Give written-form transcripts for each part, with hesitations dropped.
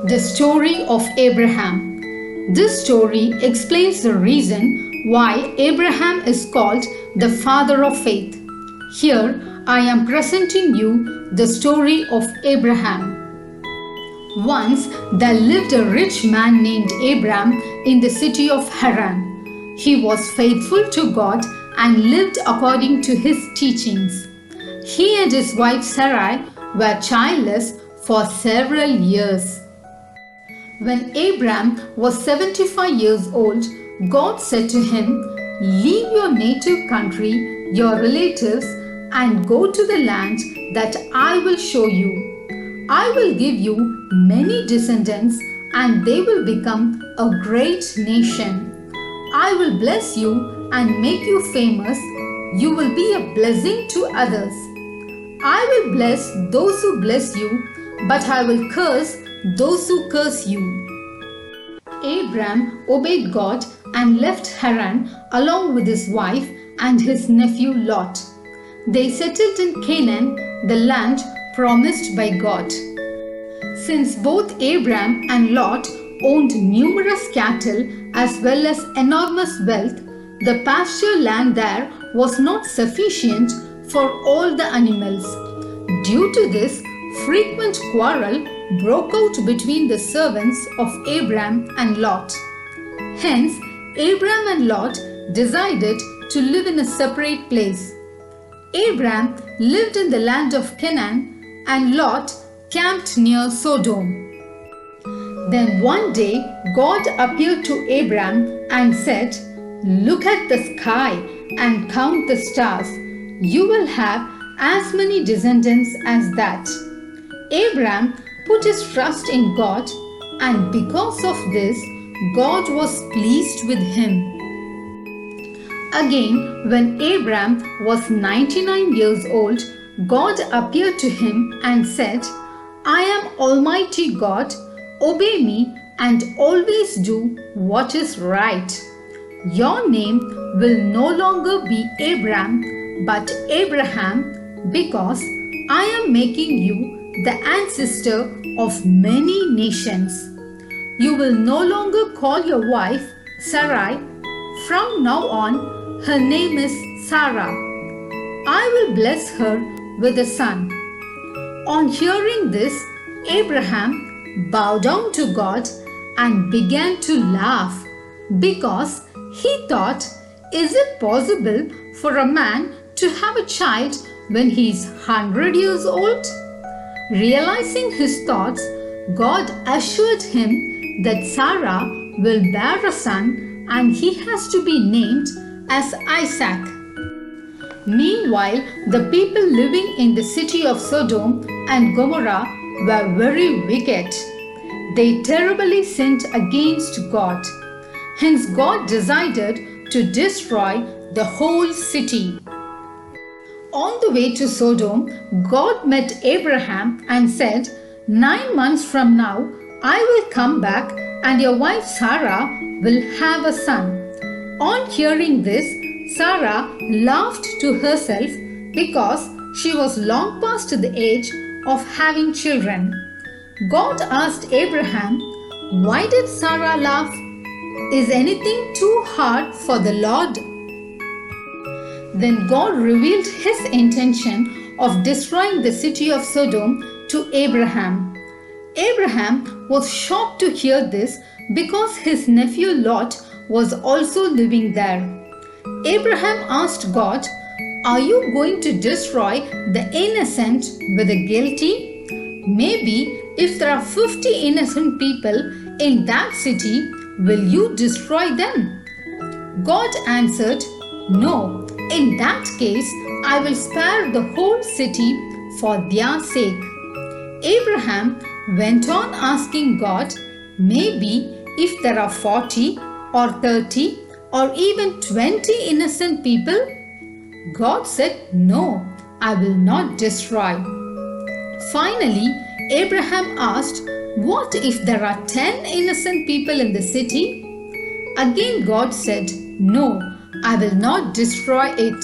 The story of Abraham. This story explains the reason why Abraham is called the father of faith. Here I am presenting you the story of Abraham. Once there lived a rich man named Abram in the city of Haran. He was faithful to God and lived according to his teachings. He and his wife Sarai were childless for several years. When Abram was 75 years old, God said to him, "Leave your native country, your relatives, and go to the land that I will show you. I will give you many descendants, and they will become a great nation. I will bless you and make you famous. You will be a blessing to others. I will bless those who bless you, but I will curse those who curse you." Abram obeyed God and left Haran along with his wife and his nephew Lot. They settled in Canaan, the land promised by God. Since both Abram and Lot owned numerous cattle as well as enormous wealth, the pasture land there was not sufficient for all the animals. Due to this, frequent quarrel broke out between the servants of Abram and Lot. Hence, Abram and Lot decided to live in a separate place. Abram lived in the land of Canaan and Lot camped near Sodom. Then one day God appeared to Abram and said, "Look at the sky and count the stars. You will have as many descendants as that." Abram put his trust in God, and because of this, God was pleased with him. Again, when Abram was 99 years old, God appeared to him and said, "I am Almighty God. Obey me and always do what is right. Your name will no longer be Abram, but Abraham, because I am making you the ancestor of many nations. You will no longer call your wife Sarai. From now on, her name is Sarah. I will bless her with a son." On hearing this, Abraham bowed down to God and began to laugh because he thought, "Is it possible for a man to have a child when he is 100 years old?" Realizing his thoughts, God assured him that Sarah will bear a son and he has to be named as Isaac. Meanwhile, the people living in the city of Sodom and Gomorrah were very wicked. They terribly sinned against God. Hence, God decided to destroy the whole city. On the way to Sodom, God met Abraham and said, "9 months from now, I will come back and your wife Sarah will have a son." On hearing this, Sarah laughed to herself because she was long past the age of having children. God asked Abraham, "Why did Sarah laugh? Is anything too hard for the Lord?" Then God revealed his intention of destroying the city of Sodom to Abraham. Abraham was shocked to hear this because his nephew Lot was also living there. Abraham asked God, "Are you going to destroy the innocent with the guilty? Maybe if there are 50 innocent people in that city, will you destroy them?" God answered, "No. In that case, I will spare the whole city for their sake." Abraham went on asking God, "Maybe if there are 40 or 30 or even 20 innocent people?" God said, "No, I will not destroy." Finally, Abraham asked, "What if there are 10 innocent people in the city?" Again God said, "No, I will not destroy it."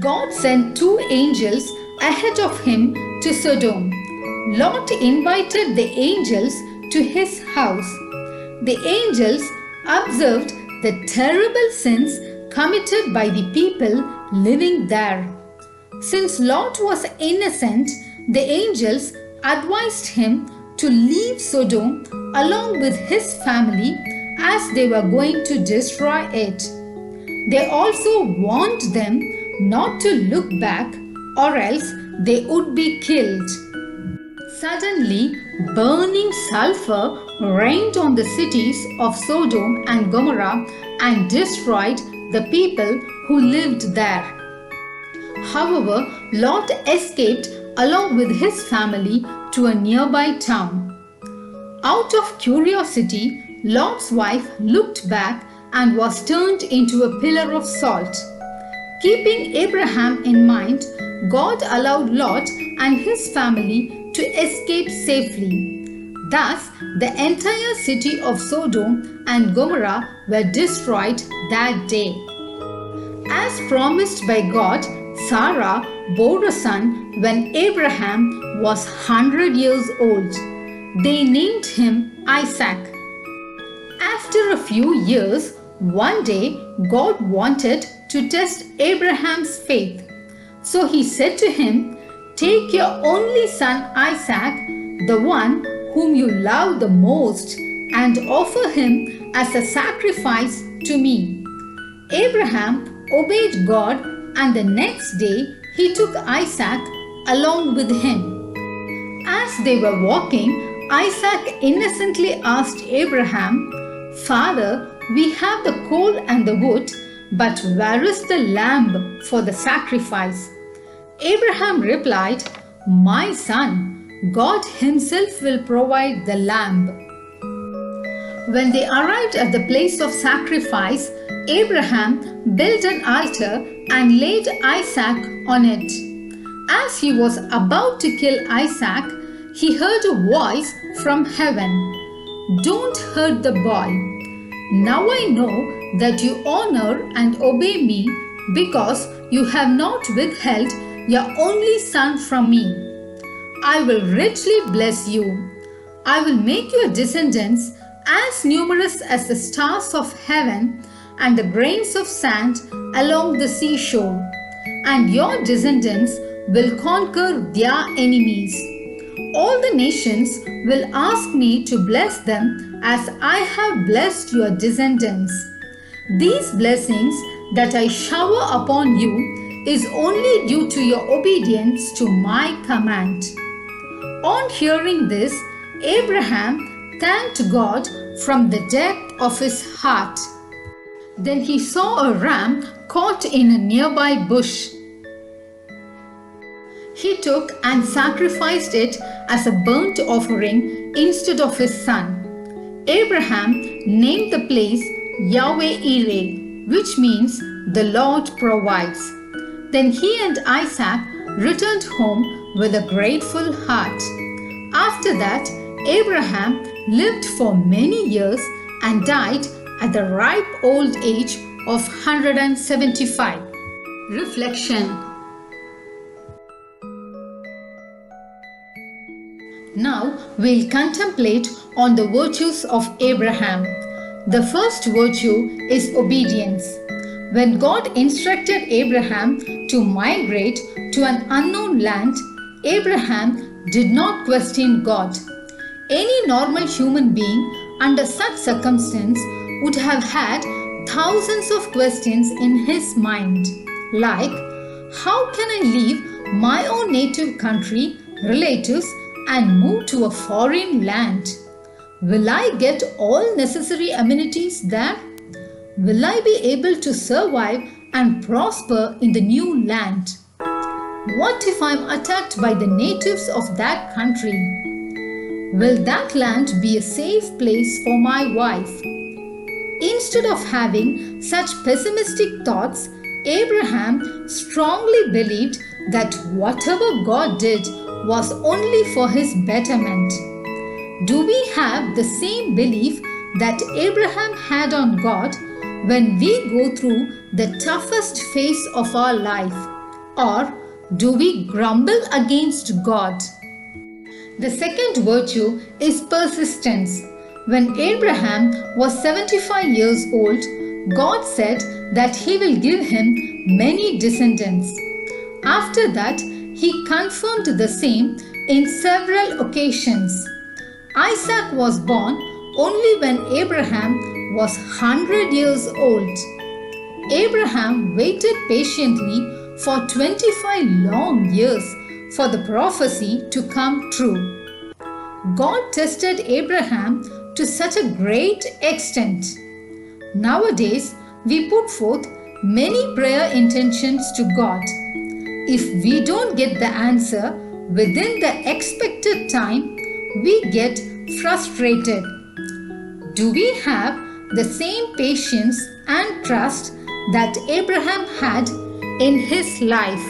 God sent 2 angels ahead of him to Sodom. Lot invited the angels to his house. The angels observed the terrible sins committed by the people living there. Since Lot was innocent, the angels advised him to leave Sodom along with his family as they were going to destroy it. They also warned them not to look back or else they would be killed. Suddenly, burning sulfur rained on the cities of Sodom and Gomorrah and destroyed the people who lived there. However, Lot escaped along with his family to a nearby town. Out of curiosity, Lot's wife looked back and was turned into a pillar of salt. Keeping Abraham in mind, God allowed Lot and his family to escape safely. Thus, the entire city of Sodom and Gomorrah were destroyed that day. As promised by God, Sarah bore a son when Abraham was 100 years old. They named him Isaac. After a few years, one day God wanted to test Abraham's faith. So he said to him, "Take your only son Isaac, the one whom you love the most, and offer him as a sacrifice to me." Abraham obeyed God, and the next day he took Isaac along with him. As they were walking, Isaac innocently asked Abraham, "Father, we have the coal and the wood, but where is the lamb for the sacrifice?" Abraham replied, "My son, God himself will provide the lamb." When they arrived at the place of sacrifice, Abraham built an altar and laid Isaac on it. As he was about to kill Isaac, he heard a voice from heaven, "Don't hurt the boy. Now I know that you honor and obey me because you have not withheld your only son from me. I will richly bless you. I will make your descendants as numerous as the stars of heaven and the grains of sand along the seashore, and your descendants will conquer their enemies. All the nations will ask me to bless them as I have blessed your descendants. These blessings that I shower upon you is only due to your obedience to my command." On hearing this, Abraham thanked God from the depth of his heart. Then he saw a ram caught in a nearby bush. He took and sacrificed it as a burnt offering instead of his son. Abraham named the place Yahweh-Yireh, which means the Lord provides. Then he and Isaac returned home with a grateful heart. After that, Abraham lived for many years and died at the ripe old age of 175. Reflection. Now we'll contemplate on the virtues of Abraham. The first virtue is obedience. When God instructed Abraham to migrate to an unknown land, Abraham did not question God. Any normal human being under such circumstance would have had thousands of questions in his mind, like, how can I leave my own native country, relatives, and move to a foreign land? Will I get all necessary amenities there? Will I be able to survive and prosper in the new land? What if I'm attacked by the natives of that country? Will that land be a safe place for my wife? Instead of having such pessimistic thoughts, Abraham strongly believed that whatever God did was only for his betterment. Do we have the same belief that Abraham had on God when we go through the toughest phase of our life? Or do we grumble against God? The second virtue is persistence. When Abraham was 75 years old, God said that He will give him many descendants. After that, He confirmed the same in several occasions. Isaac was born only when Abraham was 100 years old. Abraham waited patiently for 25 long years for the prophecy to come true. God tested Abraham to such a great extent. Nowadays, we put forth many prayer intentions to God. If we don't get the answer within the expected time, we get frustrated. Do we have the same patience and trust that Abraham had in his life?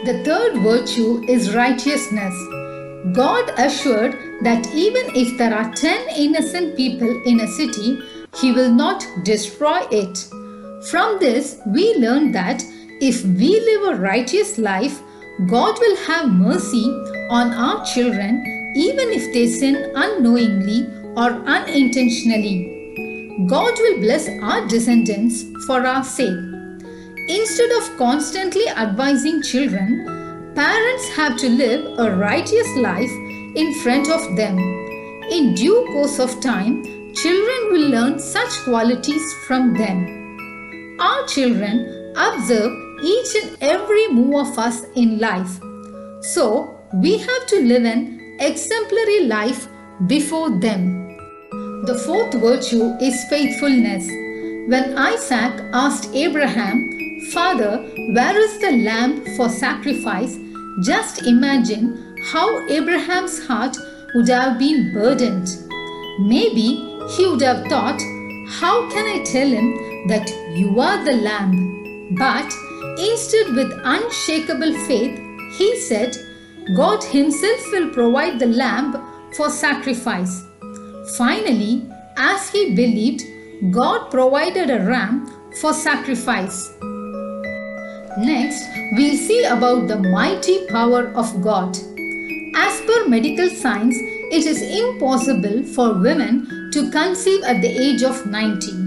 The third virtue is righteousness. God assured that even if there are 10 innocent people in a city, He will not destroy it. From this, we learn that if we live a righteous life, God will have mercy on our children even if they sin unknowingly or unintentionally. God will bless our descendants for our sake. Instead of constantly advising children, parents have to live a righteous life in front of them. In due course of time, children will learn such qualities from them. Our children observe each and every move of us in life. So, we have to live an exemplary life before them. The fourth virtue is faithfulness. When Isaac asked Abraham, "Father, where is the lamb for sacrifice?" just imagine how Abraham's heart would have been burdened. Maybe he would have thought, "How can I tell him that you are the lamb?" But instead, with unshakable faith, he said, God Himself will provide the lamb for sacrifice. Finally, as he believed, God provided a ram for sacrifice. Next, we'll see about the mighty power of God. As per medical science, it is impossible for women to conceive at the age of 90.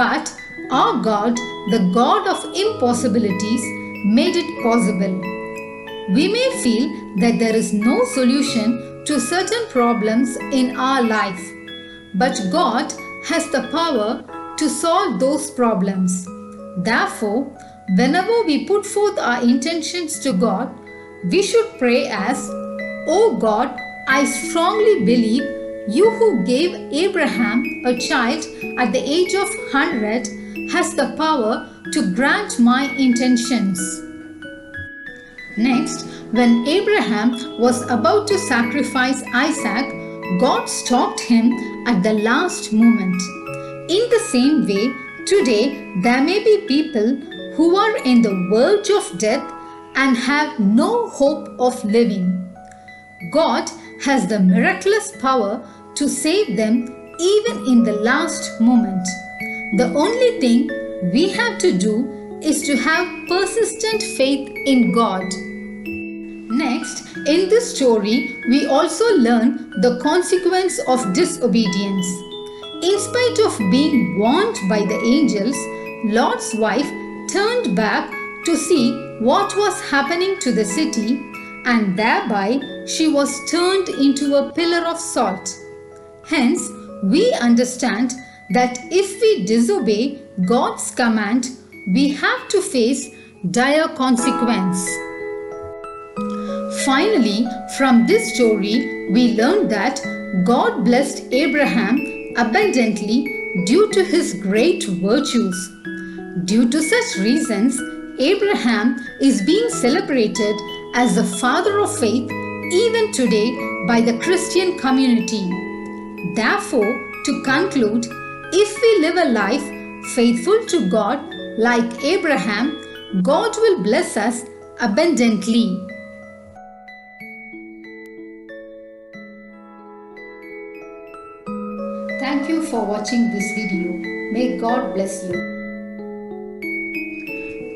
But our God, the God of impossibilities, made it possible. We may feel that there is no solution to certain problems in our life, but God has the power to solve those problems. Therefore, whenever we put forth our intentions to God, we should pray as, "O God, I strongly believe You who gave Abraham a child at the age of 100 has the power to grant my intentions." Next, when Abraham was about to sacrifice Isaac, God stopped him at the last moment. In the same way, today there may be people who are in the verge of death and have no hope of living. God has the miraculous power to save them even in the last moment. The only thing we have to do is to have persistent faith in God. Next, in this story, we also learn the consequence of disobedience. In spite of being warned by the angels, Lot's wife turned back to see what was happening to the city, and thereby she was turned into a pillar of salt. Hence, we understand that if we disobey God's command, we have to face dire consequence. Finally, from this story, we learn that God blessed Abraham abundantly due to his great virtues. Due to such reasons, Abraham is being celebrated as the father of faith even today by the Christian community. Therefore, to conclude, if we live a life faithful to God like Abraham, God will bless us abundantly. Thank you for watching this video. May God bless you.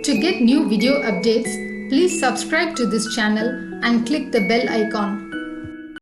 To get new video updates, please subscribe to this channel and click the bell icon.